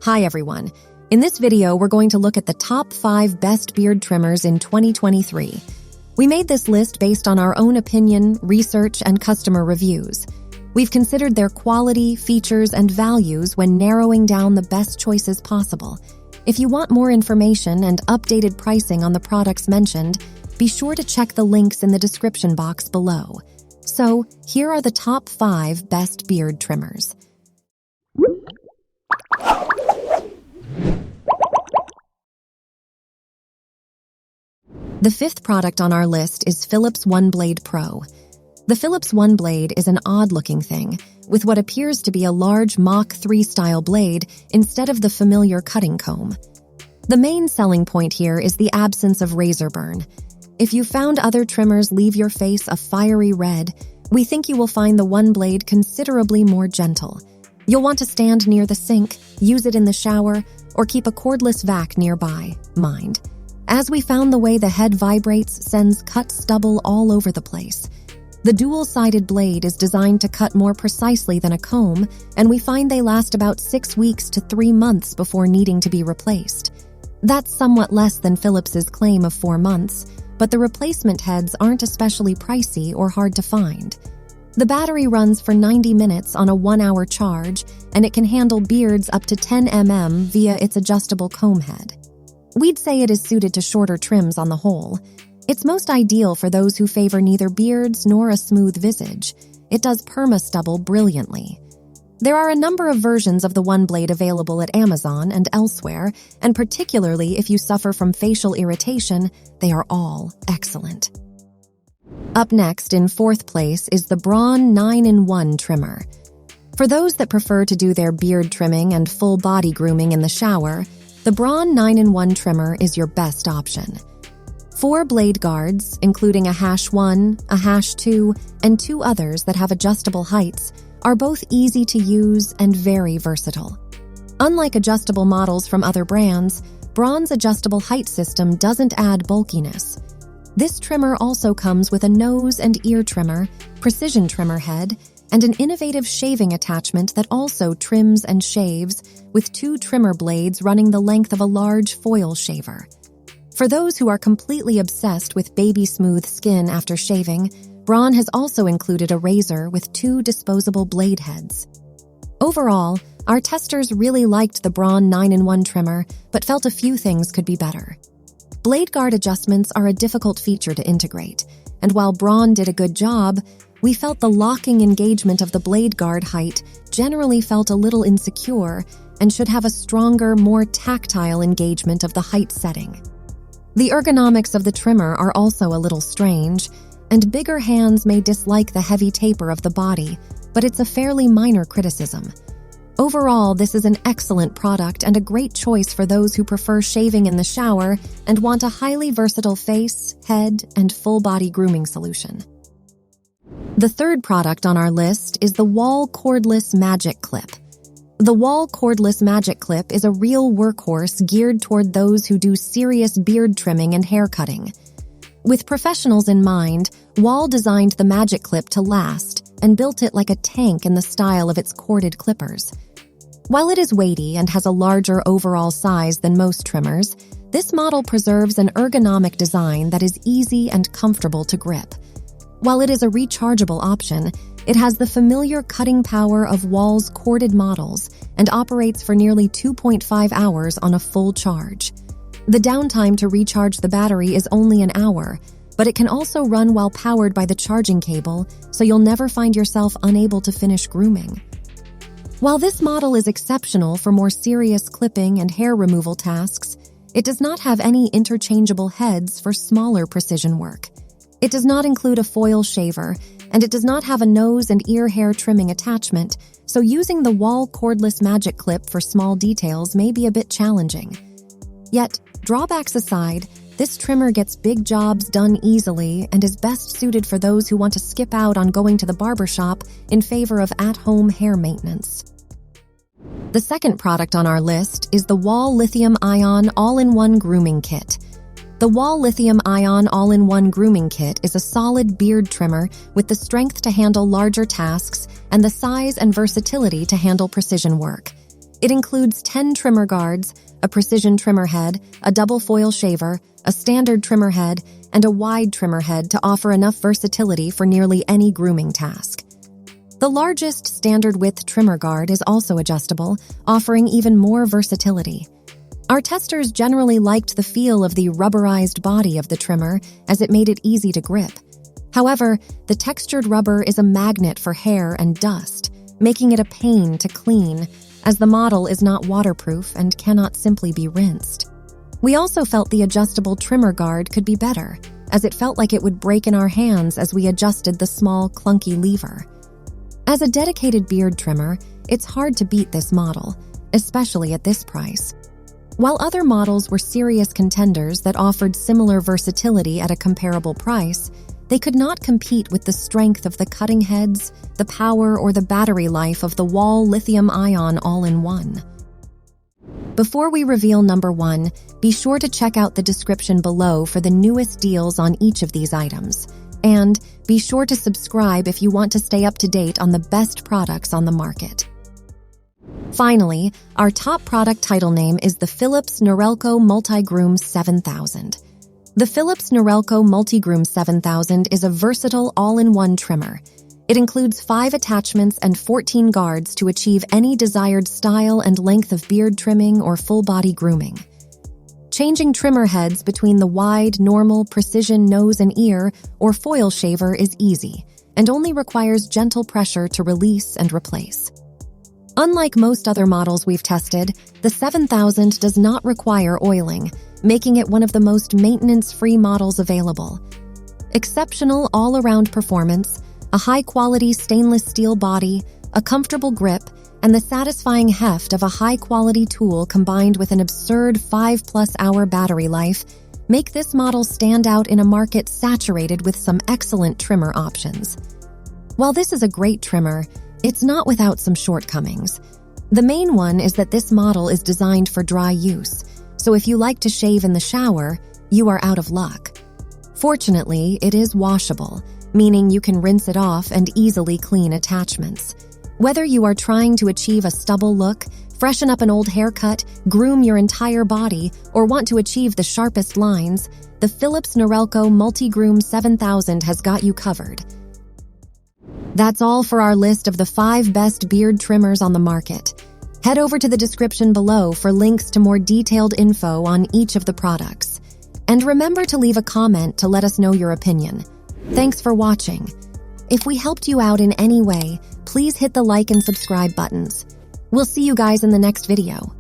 Hi everyone. In this video, we're going to look at the top 5 best beard trimmers in 2023. We made this list based on our own opinion, research, and customer reviews. We've considered their quality, features, and values when narrowing down the best choices possible. If you want more information and updated pricing on the products mentioned, be sure to check the links in the description box below. So, here are the top 5 best beard trimmers. The 5th product on our list is Philips Oneblade Pro. The Philips Oneblade is an odd-looking thing, with what appears to be a large Mach 3 style blade instead of the familiar cutting comb. The main selling point here is the absence of razor burn. If you found other trimmers leave your face a fiery red, we think you will find the Oneblade considerably more gentle. You'll want to stand near the sink, use it in the shower, or keep a cordless vac nearby, mind. As we found, the way the head vibrates sends cut stubble all over the place. The dual-sided blade is designed to cut more precisely than a comb, and we find they last about 6 weeks to 3 months before needing to be replaced. That's somewhat less than Philips's claim of 4 months, but the replacement heads aren't especially pricey or hard to find. The battery runs for 90 minutes on a 1-hour charge, and it can handle beards up to 10 mm via its adjustable comb head. We'd say it is suited to shorter trims on the whole. It's most ideal for those who favor neither beards nor a smooth visage. It does perma-stubble brilliantly. There are a number of versions of the Oneblade available at Amazon and elsewhere, and particularly if you suffer from facial irritation, they are all excellent. Up next, in 4th place, is the Braun 9-in-1 trimmer. For those that prefer to do their beard trimming and full body grooming in the shower, the Braun 9-in-1 trimmer is your best option. 4 blade guards, including a #1, a #2, and 2 others that have adjustable heights, are both easy to use and very versatile. Unlike adjustable models from other brands, Braun's adjustable height system doesn't add bulkiness. This trimmer also comes with a nose and ear trimmer, precision trimmer head, and an innovative shaving attachment that also trims and shaves, with 2 trimmer blades running the length of a large foil shaver. For those who are completely obsessed with baby-smooth skin after shaving, Braun has also included a razor with 2 disposable blade heads. Overall, our testers really liked the Braun 9-in-1 trimmer, but felt a few things could be better. Blade guard adjustments are a difficult feature to integrate, and while Braun did a good job, we felt the locking engagement of the blade guard height generally felt a little insecure and should have a stronger, more tactile engagement of the height setting. The ergonomics of the trimmer are also a little strange, and bigger hands may dislike the heavy taper of the body, but it's a fairly minor criticism. Overall, this is an excellent product and a great choice for those who prefer shaving in the shower and want a highly versatile face, head, and full-body grooming solution. The 3rd product on our list is the Wahl Cordless Magic Clip. The Wahl Cordless Magic Clip is a real workhorse geared toward those who do serious beard trimming and hair cutting. With professionals in mind, Wahl designed the Magic Clip to last and built it like a tank in the style of its corded clippers. While it is weighty and has a larger overall size than most trimmers, this model preserves an ergonomic design that is easy and comfortable to grip. While it is a rechargeable option, it has the familiar cutting power of Wahl's corded models and operates for nearly 2.5 hours on a full charge. The downtime to recharge the battery is only an hour, but it can also run while powered by the charging cable, so you'll never find yourself unable to finish grooming. While this model is exceptional for more serious clipping and hair removal tasks, it does not have any interchangeable heads for smaller precision work. It does not include a foil shaver, and it does not have a nose and ear hair trimming attachment, so using the Wahl Cordless Magic Clip for small details may be a bit challenging. Yet, drawbacks aside, this trimmer gets big jobs done easily and is best suited for those who want to skip out on going to the barbershop in favor of at-home hair maintenance. The 2nd product on our list is the Wahl Lithium Ion All-in-One Grooming Kit. The Wahl Lithium Ion All-in-One Grooming Kit is a solid beard trimmer with the strength to handle larger tasks and the size and versatility to handle precision work. It includes 10 trimmer guards, a precision trimmer head, a double foil shaver, a standard trimmer head, and a wide trimmer head to offer enough versatility for nearly any grooming task. The largest standard width trimmer guard is also adjustable, offering even more versatility. Our testers generally liked the feel of the rubberized body of the trimmer as it made it easy to grip. However, the textured rubber is a magnet for hair and dust, making it a pain to clean, as the model is not waterproof and cannot simply be rinsed. We also felt the adjustable trimmer guard could be better, as it felt like it would break in our hands as we adjusted the small, clunky lever. As a dedicated beard trimmer, it's hard to beat this model, especially at this price. While other models were serious contenders that offered similar versatility at a comparable price, they could not compete with the strength of the cutting heads, the power, or the battery life of the Wahl Lithium-ion all-in-one. Before we reveal number 1, be sure to check out the description below for the newest deals on each of these items. And be sure to subscribe if you want to stay up to date on the best products on the market. Finally, our top product title name is the Philips Norelco Multigroom 7000. The Philips Norelco Multigroom 7000 is a versatile all-in-one trimmer. It includes 5 attachments and 14 guards to achieve any desired style and length of beard trimming or full-body grooming. Changing trimmer heads between the wide, normal, precision nose and ear or foil shaver is easy and only requires gentle pressure to release and replace. Unlike most other models we've tested, the 7000 does not require oiling, making it one of the most maintenance-free models available. Exceptional all-around performance, a high-quality stainless steel body, a comfortable grip, and the satisfying heft of a high-quality tool combined with an absurd 5-plus-hour battery life make this model stand out in a market saturated with some excellent trimmer options. While this is a great trimmer, it's not without some shortcomings. The main one is that this model is designed for dry use, so if you like to shave in the shower, you are out of luck. Fortunately, it is washable, meaning you can rinse it off and easily clean attachments. Whether you are trying to achieve a stubble look, freshen up an old haircut, groom your entire body, or want to achieve the sharpest lines, the Philips Norelco Multigroom 7000 has got you covered. That's all for our list of the 5 best beard trimmers on the market. Head over to the description below for links to more detailed info on each of the products. And remember to leave a comment to let us know your opinion. Thanks for watching. If we helped you out in any way, please hit the like and subscribe buttons. We'll see you guys in the next video.